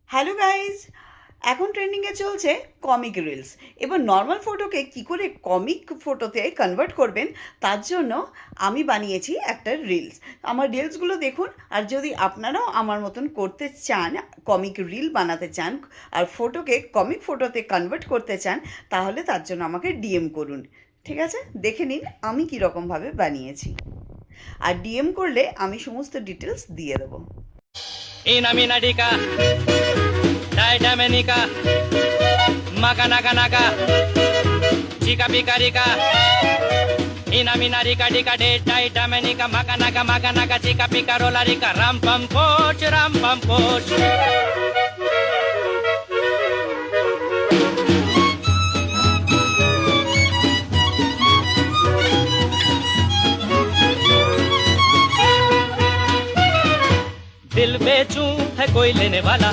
Hello guys, এখন ট্রেন্ডিংয়ে চলছে comic reels. এবার নর্মাল ফটোকে কি করে কমিক ফটোতে কনভার্ট করবেন তার জন্য আমি বানিয়েছি একটা রিলস। আমার রিলসগুলো দেখুন, আর যদি আপনারাও আমার মতন করতে চান, কমিক রিল বানাতে চান আর ফটোকে কমিক ফটোতে কনভার্ট করতে চান, তাহলে তার জন্য আমাকে ডিএম করুন। ঠিক আছে, দেখে নিন আমি কীরকমভাবে বানিয়েছি। আর ডিএম করলে আমি সমস্ত ডিটেলস দিয়ে দেবো। Ina mina dika, dai damenika, maka naka naka, chika pika rika. Ina mina rika dika de dai damenika, maka naka chika pika rola rika. Ram pam poch, ram pam poch. दिल बेचूं है कोई लेने वाला।